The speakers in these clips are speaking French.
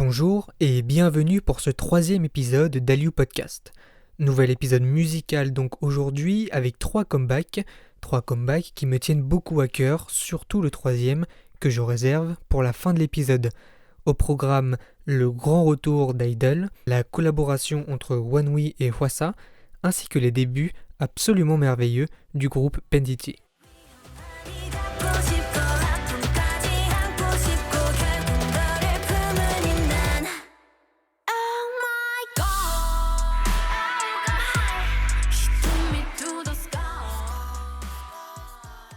Bonjour et bienvenue pour ce 3e épisode d'Aliou Podcast. Nouvel épisode musical donc aujourd'hui avec 3 comebacks qui me tiennent beaucoup à cœur, surtout le 3e que je réserve pour la fin de l'épisode. Au programme, le grand retour d'Idol, la collaboration entre ONEWE et Hwasa, ainsi que les débuts absolument merveilleux du groupe Penditi.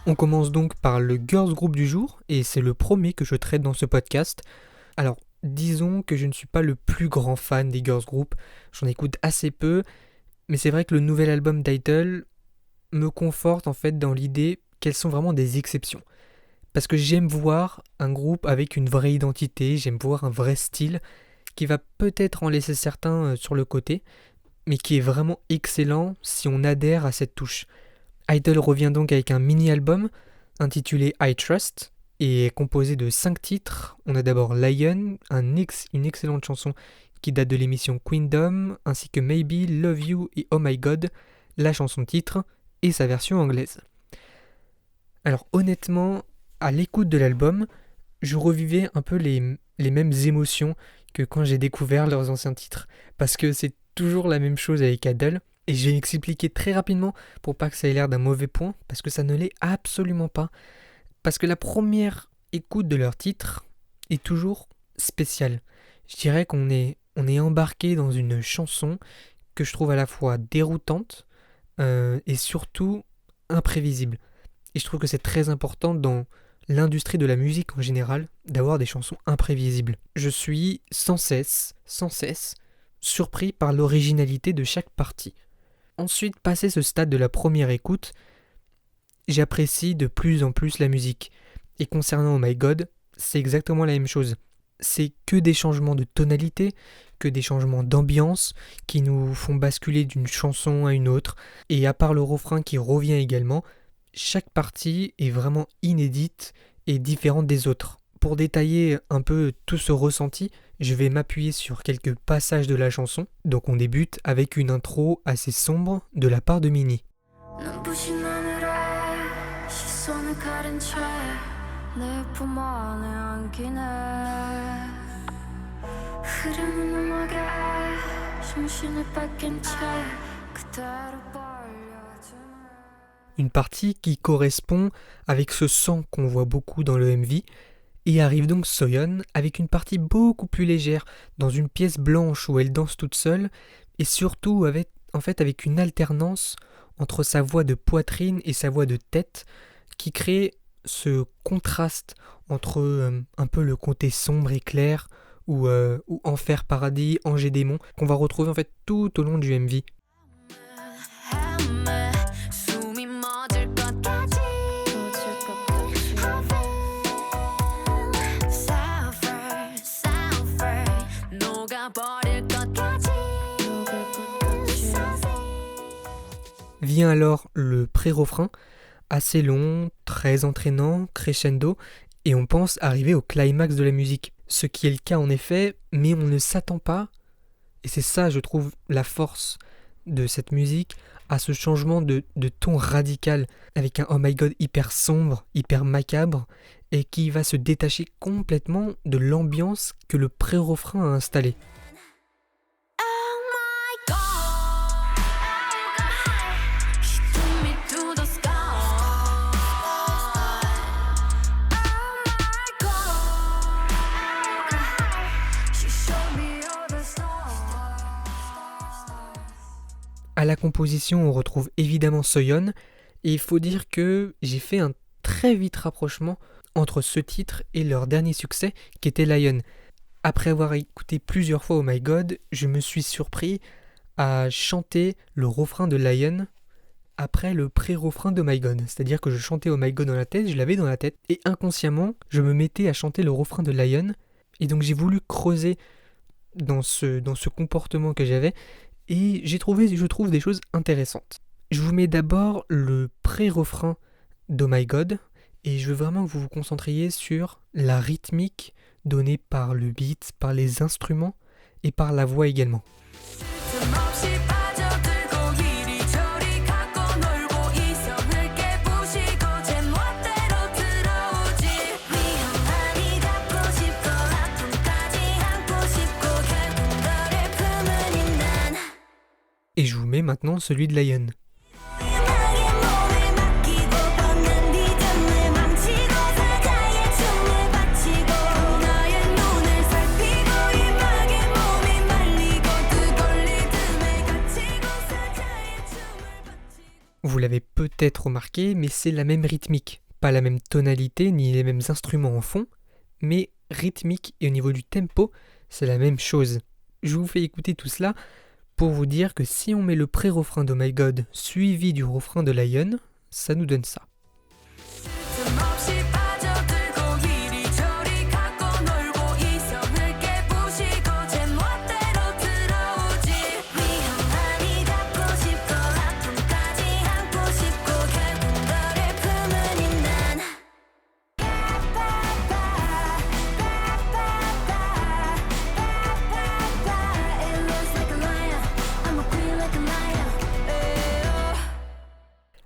On commence donc par le girls group du jour, et c'est le premier que je traite dans ce podcast. Alors, disons que je ne suis pas le plus grand fan des girls group, j'en écoute assez peu, mais c'est vrai que le nouvel album d'Idol me conforte en fait dans l'idée qu'elles sont vraiment des exceptions. Parce que j'aime voir un groupe avec une vraie identité, j'aime voir un vrai style, qui va peut-être en laisser certains sur le côté, mais qui est vraiment excellent si on adhère à cette touche. Idol revient donc avec un mini-album intitulé I Trust et est composé de 5 titres. On a d'abord Lion, une excellente chanson qui date de l'émission Queendom, ainsi que Maybe, Love You et Oh My God, la chanson titre et sa version anglaise. Alors honnêtement, à l'écoute de l'album, je revivais un peu les mêmes émotions que quand j'ai découvert leurs anciens titres, parce que c'est toujours la même chose avec Idol. Et je vais m'expliquer très rapidement pour pas que ça ait l'air d'un mauvais point, parce que ça ne l'est absolument pas. Parce que la première écoute de leur titre est toujours spéciale. Je dirais qu'on est embarqué dans une chanson que je trouve à la fois déroutante et surtout imprévisible. Et je trouve que c'est très important dans l'industrie de la musique en général d'avoir des chansons imprévisibles. Je suis sans cesse surpris par l'originalité de chaque partie. Ensuite, passé ce stade de la première écoute, j'apprécie de plus en plus la musique. Et concernant Oh My God, c'est exactement la même chose. C'est que des changements de tonalité, que des changements d'ambiance qui nous font basculer d'une chanson à une autre. Et à part le refrain qui revient également, chaque partie est vraiment inédite et différente des autres. Pour détailler un peu tout ce ressenti, je vais m'appuyer sur quelques passages de la chanson. Donc on débute avec une intro assez sombre de la part de Minnie. Une partie qui correspond avec ce sang qu'on voit beaucoup dans le MV. Et arrive donc Soyeon avec une partie beaucoup plus légère, dans une pièce blanche où elle danse toute seule, et surtout avec une alternance entre sa voix de poitrine et sa voix de tête, qui crée ce contraste entre un peu le côté sombre et clair, ou enfer, paradis, ange et démon, qu'on va retrouver en fait tout au long du MV. Vient alors le pré-refrain, assez long, très entraînant, crescendo, et on pense arriver au climax de la musique. Ce qui est le cas en effet, mais on ne s'attend pas, et c'est ça je trouve la force de cette musique, à ce changement de ton radical, avec un Oh My God hyper sombre, hyper macabre, et qui va se détacher complètement de l'ambiance que le pré-refrain a installée. À la composition, on retrouve évidemment Soyeon, et il faut dire que j'ai fait un très vite rapprochement entre ce titre et leur dernier succès, qui était Lion. Après avoir écouté plusieurs fois Oh My God, je me suis surpris à chanter le refrain de Lion après le pré-refrain de Oh My God. C'est-à-dire que je chantais Oh My God dans la tête, je l'avais dans la tête, et inconsciemment, je me mettais à chanter le refrain de Lion, et donc j'ai voulu creuser dans ce comportement que j'avais, et je trouve des choses intéressantes. Je vous mets d'abord le pré-refrain d'Oh My God, et je veux vraiment que vous vous concentriez sur la rythmique donné par le beat, par les instruments et par la voix également. Et je vous mets maintenant celui de Lion. Vous l'avez peut-être remarqué, mais c'est la même rythmique. Pas la même tonalité ni les mêmes instruments en fond, mais rythmique et au niveau du tempo, c'est la même chose. Je vous fais écouter tout cela pour vous dire que si on met le pré-refrain de Oh My God suivi du refrain de Lion, ça nous donne ça.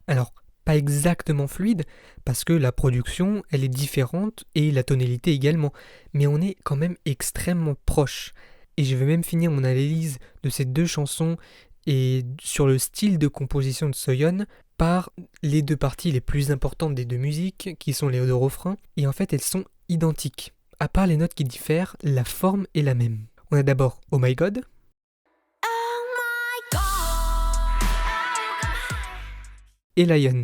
Alors, pas exactement fluide, parce que la production, elle est différente et la tonalité également, mais on est quand même extrêmement proche. Et je vais même finir mon analyse de ces deux chansons et sur le style de composition de Soyeon par les deux parties les plus importantes des deux musiques, qui sont les deux refrains, et en fait elles sont identiques. À part les notes qui diffèrent, la forme est la même. On a d'abord Oh My God, et Lion.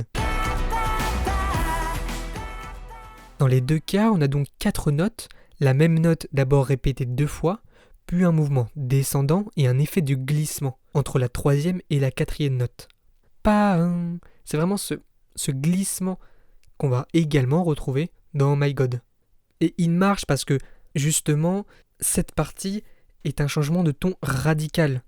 Dans les deux cas, on a donc 4 notes, la même note d'abord répétée 2 fois, puis un mouvement descendant et un effet de glissement entre la 3e et la 4e note. C'est vraiment ce glissement qu'on va également retrouver dans Oh My God. Et il marche parce que, justement, cette partie est un changement de ton radical.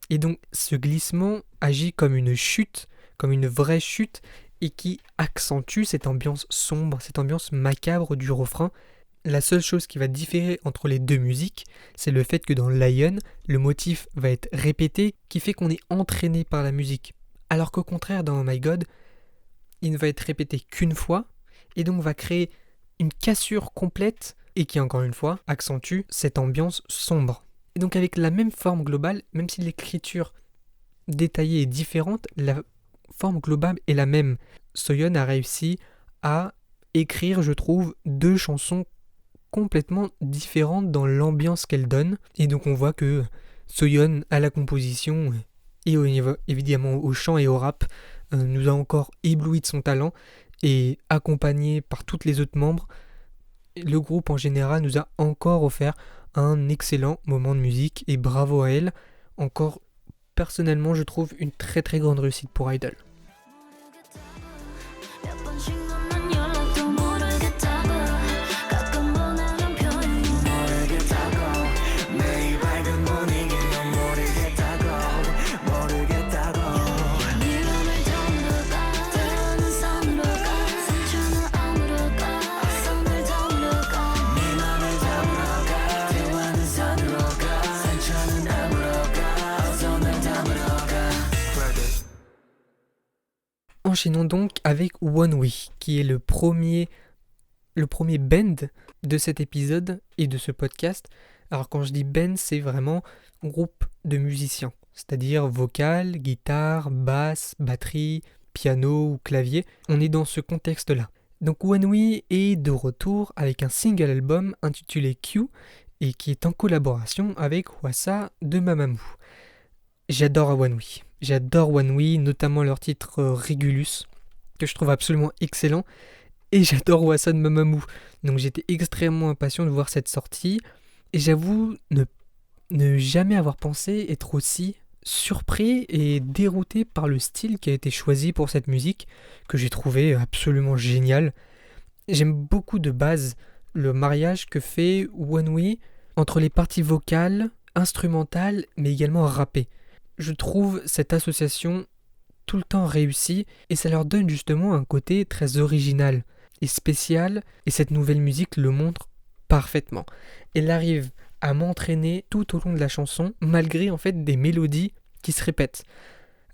Et donc, ce glissement agit comme une chute, comme une vraie chute, et qui accentue cette ambiance sombre, cette ambiance macabre du refrain. La seule chose qui va différer entre les deux musiques, c'est le fait que dans Lion, le motif va être répété, qui fait qu'on est entraîné par la musique. Alors qu'au contraire, dans Oh My God, il ne va être répété qu'une fois, et donc va créer une cassure complète, et qui encore une fois accentue cette ambiance sombre. Et donc avec la même forme globale, même si l'écriture détaillée est différente, la forme globale est la même. Soyeon a réussi à écrire, je trouve, 2 chansons complètement différentes dans l'ambiance qu'elles donnent. Et donc on voit que Soyeon, à la composition et évidemment au chant et au rap, nous a encore ébloui de son talent. Et accompagné par toutes les autres membres, le groupe en général nous a encore offert un excellent moment de musique. Et bravo à elle. Encore, personnellement, je trouve une très très grande réussite pour Idol. Enchaînons donc avec One We, qui est le premier band de cet épisode et de ce podcast. Alors quand je dis band, c'est vraiment groupe de musiciens, c'est-à-dire vocal, guitare, basse, batterie, piano ou clavier. On est dans ce contexte-là. Donc One We est de retour avec un single album intitulé Q et qui est en collaboration avec Hwasa de Mamamoo. J'adore One We. J'adore One We, notamment leur titre Regulus, que je trouve absolument excellent. Et j'adore Hwasa de Mamamoo. Donc j'étais extrêmement impatient de voir cette sortie. Et j'avoue ne jamais avoir pensé être aussi surpris et dérouté par le style qui a été choisi pour cette musique, que j'ai trouvé absolument génial. J'aime beaucoup de base le mariage que fait One We entre les parties vocales, instrumentales, mais également rappées. Je trouve cette association tout le temps réussie et ça leur donne justement un côté très original et spécial, et cette nouvelle musique le montre parfaitement. Elle arrive à m'entraîner tout au long de la chanson, malgré en fait des mélodies qui se répètent.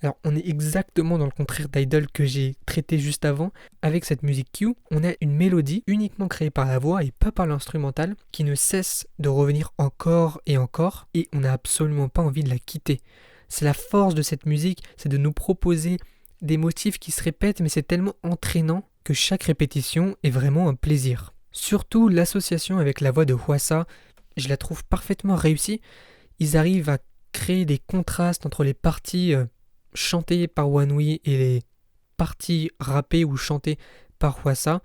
Alors on est exactement dans le contraire d'Idol que j'ai traité juste avant. Avec cette musique Q, on a une mélodie uniquement créée par la voix et pas par l'instrumental, qui ne cesse de revenir encore et encore, et on n'a absolument pas envie de la quitter. C'est la force de cette musique, c'est de nous proposer des motifs qui se répètent, mais c'est tellement entraînant que chaque répétition est vraiment un plaisir. Surtout l'association avec la voix de Hwasa, je la trouve parfaitement réussie. Ils arrivent à créer des contrastes entre les parties chantées par Wanwi et les parties rappées ou chantées par Hwasa,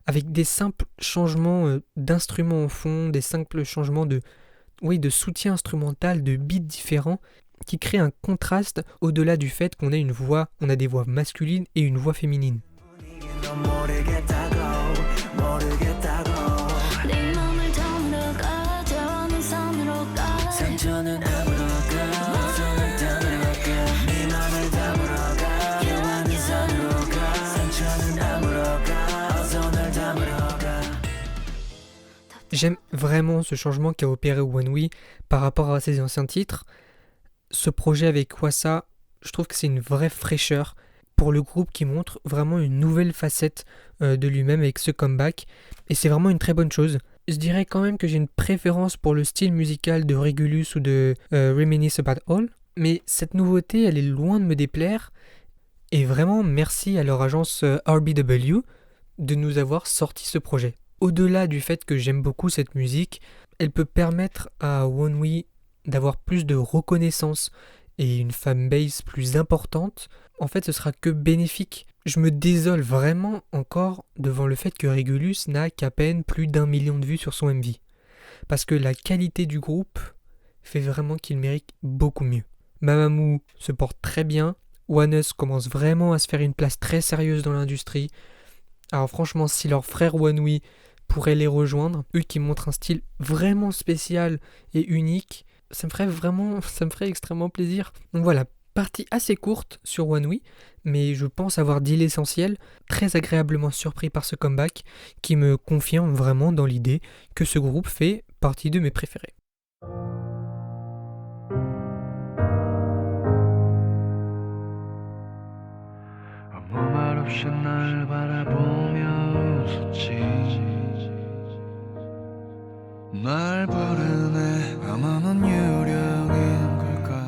avec des simples changements d'instruments au fond, des simples changements de soutien instrumental, de beats différents, qui créent un contraste au-delà du fait qu'on a on a des voix masculines et une voix féminine. J'aime vraiment ce changement qu'a opéré Wanwi par rapport à ses anciens titres. Ce projet avec Hwasa, je trouve que c'est une vraie fraîcheur pour le groupe qui montre vraiment une nouvelle facette de lui-même avec ce comeback. Et c'est vraiment une très bonne chose. Je dirais quand même que j'ai une préférence pour le style musical de Regulus ou de Reminisce About All. Mais cette nouveauté, elle est loin de me déplaire. Et vraiment, merci à leur agence RBW de nous avoir sorti ce projet. Au-delà du fait que j'aime beaucoup cette musique, elle peut permettre à Wanwi d'avoir plus de reconnaissance et une fanbase plus importante. En fait, ce sera que bénéfique. Je me désole vraiment encore devant le fait que Regulus n'a qu'à peine plus d'1 million de vues sur son MV. Parce que la qualité du groupe fait vraiment qu'il mérite beaucoup mieux. Mamamoo se porte très bien. ONEUS commence vraiment à se faire une place très sérieuse dans l'industrie. Alors franchement, si leur frère Wanwi pourrait les rejoindre, eux qui montrent un style vraiment spécial et unique, ça me ferait extrêmement plaisir. Donc voilà, partie assez courte sur Wanwi, mais je pense avoir dit l'essentiel, très agréablement surpris par ce comeback, qui me confirme vraiment dans l'idée que ce groupe fait partie de mes préférés. 날 부르네 아마 넌 유령인 걸까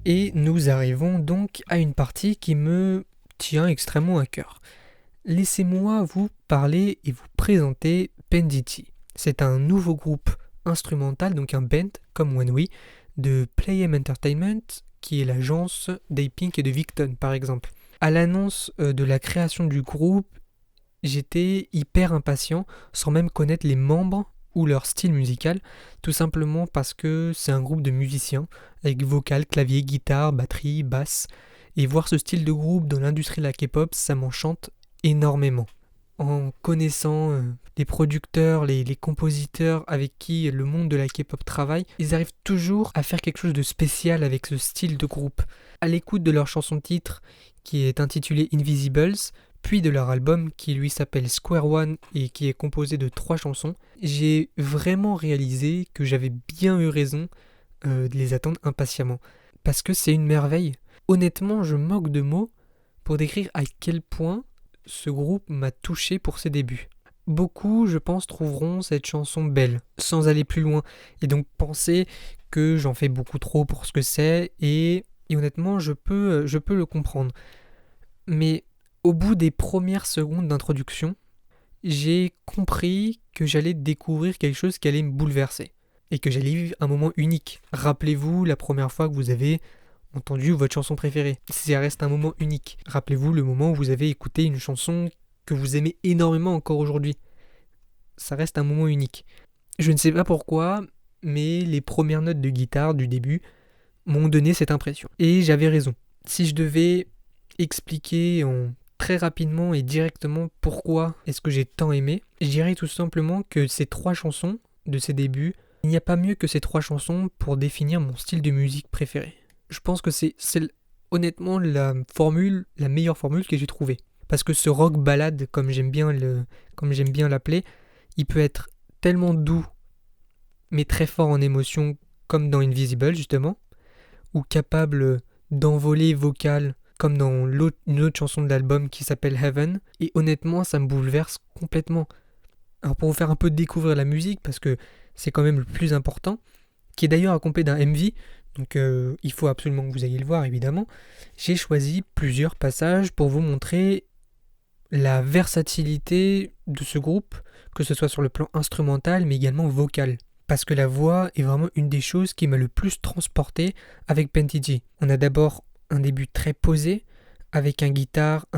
Et nous arrivons donc à une partie qui me tient extrêmement à cœur. Laissez-moi vous parler et vous présenter Penditi. C'est un nouveau groupe instrumental, donc un band comme Wanwi, de Playem Entertainment, qui est l'agence d'Apink et de Victon par exemple. À l'annonce de la création du groupe, j'étais hyper impatient, sans même connaître les membres ou leur style musical, tout simplement parce que c'est un groupe de musiciens, avec vocal, clavier, guitare, batterie, basse, et voir ce style de groupe dans l'industrie de la K-pop, ça m'enchante énormément. En connaissant les producteurs, les compositeurs avec qui le monde de la K-pop travaille, ils arrivent toujours à faire quelque chose de spécial avec ce style de groupe. À l'écoute de leur chanson titre, qui est intitulée Invisibles, puis de leur album qui lui s'appelle Square One et qui est composé de 3 chansons, j'ai vraiment réalisé que j'avais bien eu raison de les attendre impatiemment. Parce que c'est une merveille. Honnêtement, je manque de mots pour décrire à quel point ce groupe m'a touché pour ses débuts. Beaucoup, je pense, trouveront cette chanson belle, sans aller plus loin, et donc penser que j'en fais beaucoup trop pour ce que c'est, et honnêtement, je peux le comprendre. Mais au bout des premières secondes d'introduction, j'ai compris que j'allais découvrir quelque chose qui allait me bouleverser, et que j'allais vivre un moment unique. Rappelez-vous la première fois que vous avez entendu votre chanson préférée. Ça reste un moment unique. Rappelez-vous le moment où vous avez écouté une chanson que vous aimez énormément encore aujourd'hui. Ça reste un moment unique. Je ne sais pas pourquoi, mais les premières notes de guitare du début m'ont donné cette impression. Et j'avais raison. Si je devais expliquer très rapidement et directement pourquoi est-ce que j'ai tant aimé, je dirais tout simplement que ces 3 chansons de ses débuts, il n'y a pas mieux que ces 3 chansons pour définir mon style de musique préféré. Je pense que c'est honnêtement la meilleure formule que j'ai trouvée. Parce que ce rock ballade, comme j'aime bien l'appeler, il peut être tellement doux, mais très fort en émotion, comme dans Invisible justement, ou capable d'envolée vocale, comme dans une autre chanson de l'album qui s'appelle Heaven, et honnêtement ça me bouleverse complètement. Alors pour vous faire un peu découvrir la musique, parce que c'est quand même le plus important, qui est d'ailleurs accompagné d'un MV, donc il faut absolument que vous ayez le voir évidemment, j'ai choisi plusieurs passages pour vous montrer la versatilité de ce groupe, que ce soit sur le plan instrumental mais également vocal. Parce que la voix est vraiment une des choses qui m'a le plus transporté avec Pentigi. On a d'abord un début très posé, avec un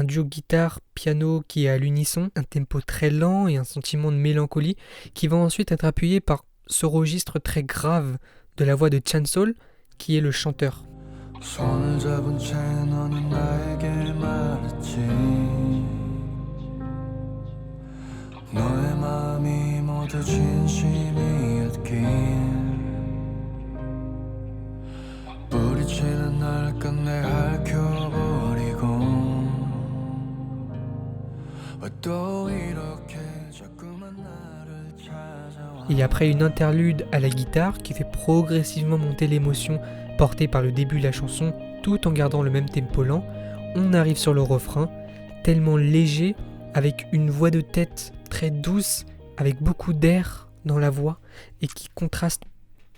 duo guitare-piano qui est à l'unisson, un tempo très lent et un sentiment de mélancolie qui va ensuite être appuyé par ce registre très grave de la voix de Chansol, qui est le chanteur. Et après une interlude à la guitare qui fait progressivement monter l'émotion portée par le début de la chanson tout en gardant le même tempo lent, on arrive sur le refrain, tellement léger, avec une voix de tête très douce, avec beaucoup d'air dans la voix et qui contraste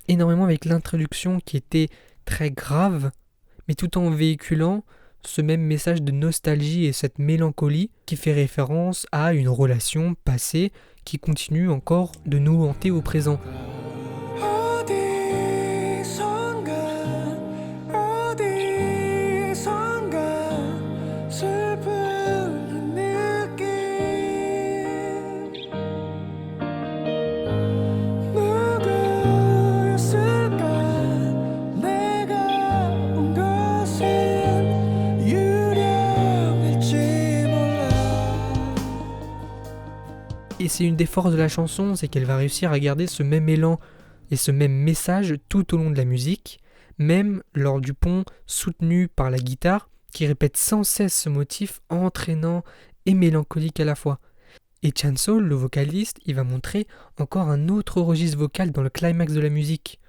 énormément avec l'introduction qui était très grave, mais tout en véhiculant ce même message de nostalgie et cette mélancolie qui fait référence à une relation passée qui continue encore de nous hanter au présent. Et c'est une des forces de la chanson, c'est qu'elle va réussir à garder ce même élan et ce même message tout au long de la musique, même lors du pont soutenu par la guitare qui répète sans cesse ce motif entraînant et mélancolique à la fois. Et Chansol, le vocaliste, il va montrer encore un autre registre vocal dans le climax de la musique.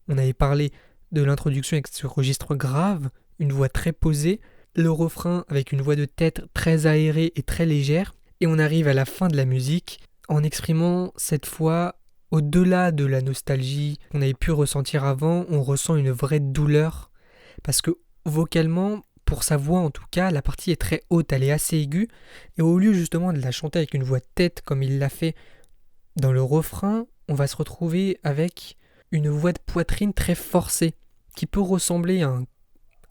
On avait parlé de l'introduction avec ce registre grave, une voix très posée, le refrain avec une voix de tête très aérée et très légère, et on arrive à la fin de la musique en exprimant cette fois, au-delà de la nostalgie qu'on avait pu ressentir avant, on ressent une vraie douleur, parce que vocalement, pour sa voix en tout cas, la partie est très haute, elle est assez aiguë, et au lieu justement de la chanter avec une voix de tête comme il l'a fait dans le refrain, on va se retrouver avec une voix de poitrine très forcée, qui peut ressembler à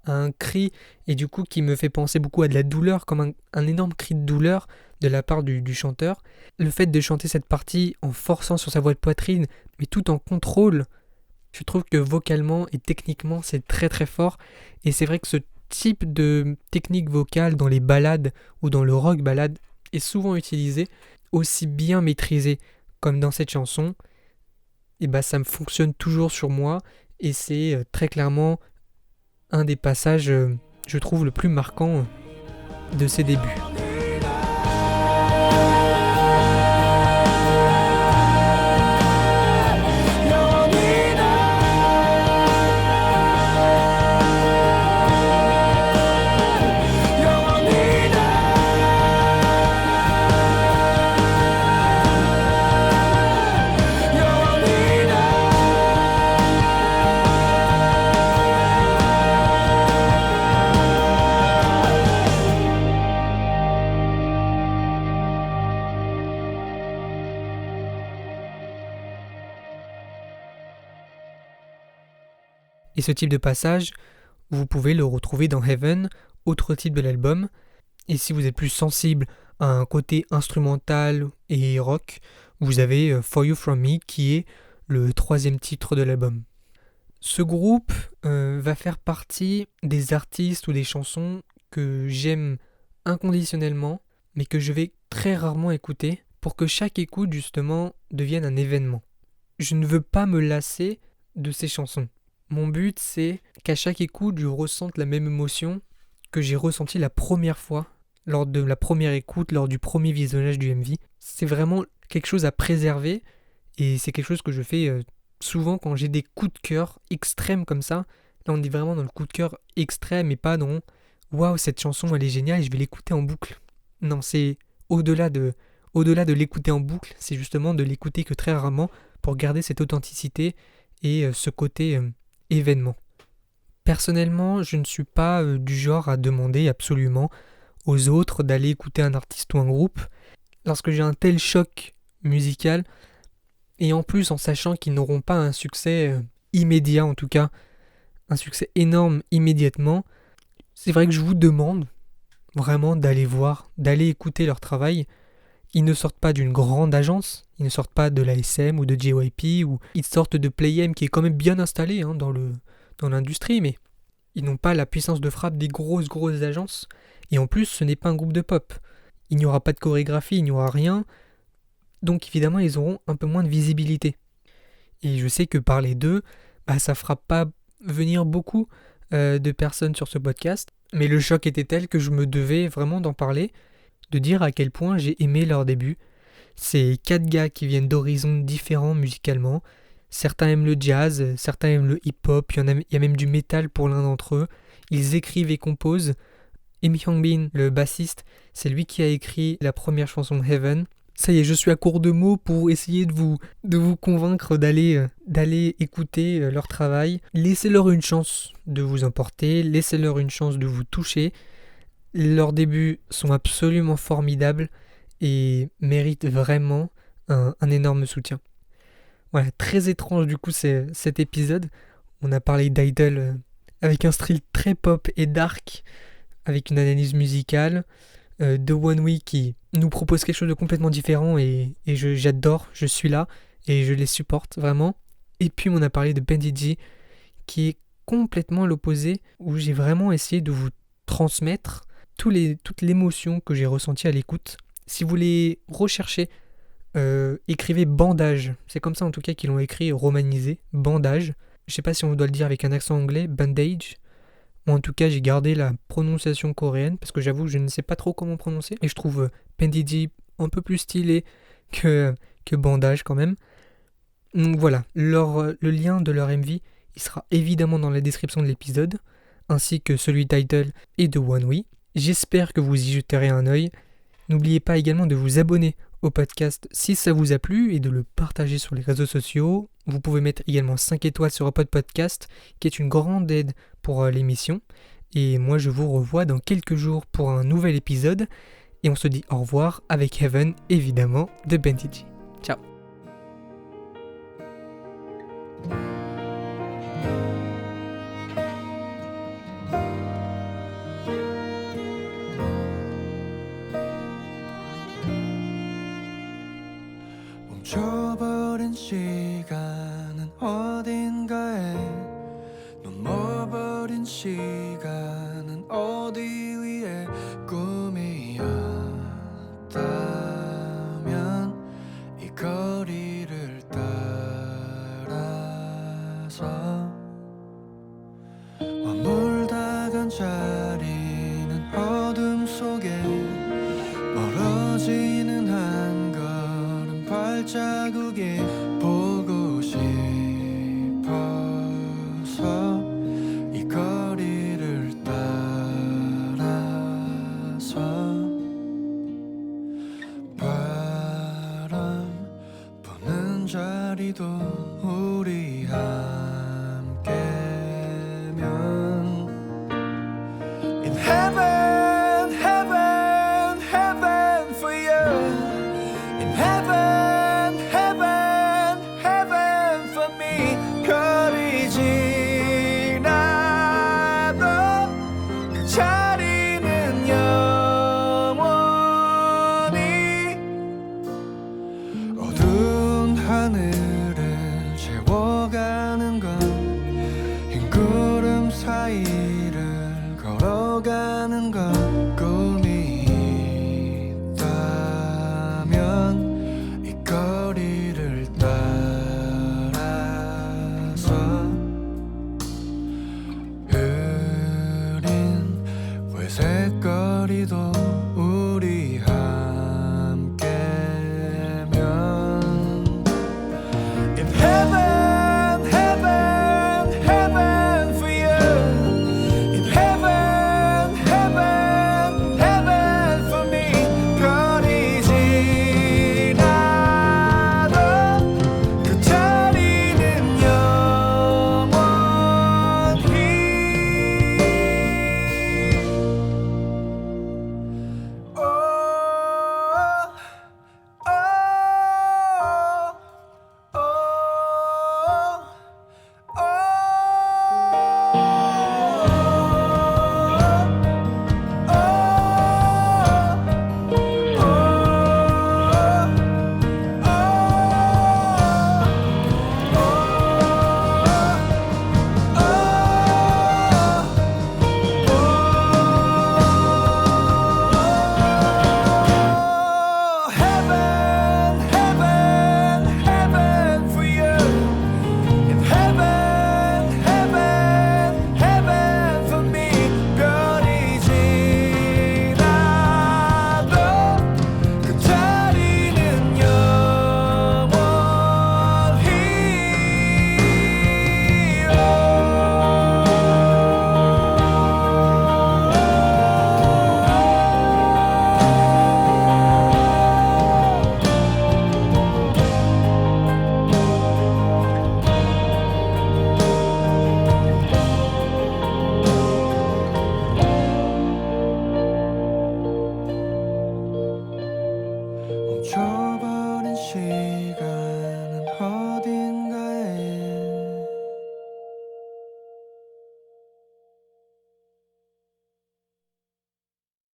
un cri, et du coup qui me fait penser beaucoup à de la douleur, comme un énorme cri de douleur de la part du chanteur. Le fait de chanter cette partie en forçant sur sa voix de poitrine, mais tout en contrôle, je trouve que vocalement et techniquement c'est très très fort, et c'est vrai que ce type de technique vocale dans les ballades ou dans le rock ballade est souvent utilisé, aussi bien maîtrisé comme dans cette chanson, et bah ça me fonctionne toujours sur moi, et c'est très clairement un des passages, je trouve, le plus marquant de ses débuts. Et ce type de passage, vous pouvez le retrouver dans Heaven, autre titre de l'album. Et si vous êtes plus sensible à un côté instrumental et rock, vous avez For You From Me qui est le 3e titre de l'album. Ce groupe va faire partie des artistes ou des chansons que j'aime inconditionnellement, mais que je vais très rarement écouter pour que chaque écoute justement devienne un événement. Je ne veux pas me lasser de ces chansons. Mon but, c'est qu'à chaque écoute, je ressente la même émotion que j'ai ressentie la première fois, lors de la première écoute, lors du premier visionnage du MV. C'est vraiment quelque chose à préserver, et c'est quelque chose que je fais souvent quand j'ai des coups de cœur extrêmes comme ça. Là, on est vraiment dans le coup de cœur extrême et pas dans waouh, cette chanson, elle est géniale et je vais l'écouter en boucle. Non, c'est au-delà de l'écouter en boucle, c'est justement de l'écouter que très rarement pour garder cette authenticité et ce côté événement. Personnellement, je ne suis pas du genre à demander absolument aux autres d'aller écouter un artiste ou un groupe. Lorsque j'ai un tel choc musical, et en plus en sachant qu'ils n'auront pas un succès immédiat, en tout cas un succès énorme immédiatement, c'est vrai que je vous demande vraiment d'aller voir, d'aller écouter leur travail. Ils ne sortent pas d'une grande agence, ils ne sortent pas de la SM ou de JYP, ou ils sortent de Play-M qui est quand même bien installé dans l'industrie, mais ils n'ont pas la puissance de frappe des grosses agences. Et en plus, ce n'est pas un groupe de pop. Il n'y aura pas de chorégraphie, il n'y aura rien. Donc évidemment, ils auront un peu moins de visibilité. Et je sais que parler d'eux, ça fera pas venir beaucoup de personnes sur ce podcast. Mais le choc était tel que je me devais vraiment d'en parler, de dire à quel point j'ai aimé leur début. C'est 4 gars qui viennent d'horizons différents musicalement. Certains aiment le jazz, certains aiment le hip-hop, il y a même du métal pour l'un d'entre eux. Ils écrivent et composent. Im Hyungbin, le bassiste, c'est lui qui a écrit la première chanson Heaven. Ça y est, je suis à court de mots pour essayer de vous convaincre d'aller écouter leur travail. Laissez-leur une chance de vous emporter, laissez-leur une chance de vous toucher. Leurs débuts sont absolument formidables et méritent vraiment un énorme soutien. Voilà, très étrange du coup cet épisode. On a parlé d'Idol avec un style très pop et dark, avec une analyse musicale, de One Week qui nous propose quelque chose de complètement différent et j'adore, je suis là et je les supporte vraiment. Et puis on a parlé de Bandit qui est complètement l'opposé, où j'ai vraiment essayé de vous transmettre toute l'émotion que j'ai ressentie à l'écoute. Si vous les recherchez, écrivez Bandage, c'est comme ça en tout cas qu'ils l'ont écrit romanisé, Bandage. Je sais pas si on doit le dire avec un accent anglais, Bandage. En tout cas, j'ai gardé la prononciation coréenne parce que j'avoue, je ne sais pas trop comment prononcer. Et je trouve Bandage un peu plus stylé que Bandage quand même. Donc voilà, le lien de leur MV, il sera évidemment dans la description de l'épisode, ainsi que celui d'Idol et de One We. J'espère que vous y jeterez un œil. N'oubliez pas également de vous abonner au podcast si ça vous a plu et de le partager sur les réseaux sociaux. Vous pouvez mettre également 5 étoiles sur Apple Podcast, qui est une grande aide pour l'émission. Et moi, je vous revois dans quelques jours pour un nouvel épisode. Et on se dit au revoir avec Heaven, évidemment, de Bandit. Ciao. 멈춰버린 시간은 어딘가에 넘어버린 시간은 어디 위에 꿈이었다면 이 거리를 따라서 머물다간 자리는 어둠 속에 멀어지는 한 걸음 발자국이 보고 싶어서 이 거리를 따라서 바람 부는 자리도 우리 함께면 In heaven, heaven, heaven for you In heaven, heaven, heaven for me 거리 지나도 그 자리는 영원히 어두운 하늘을 채워가는 건 흰 구름 사이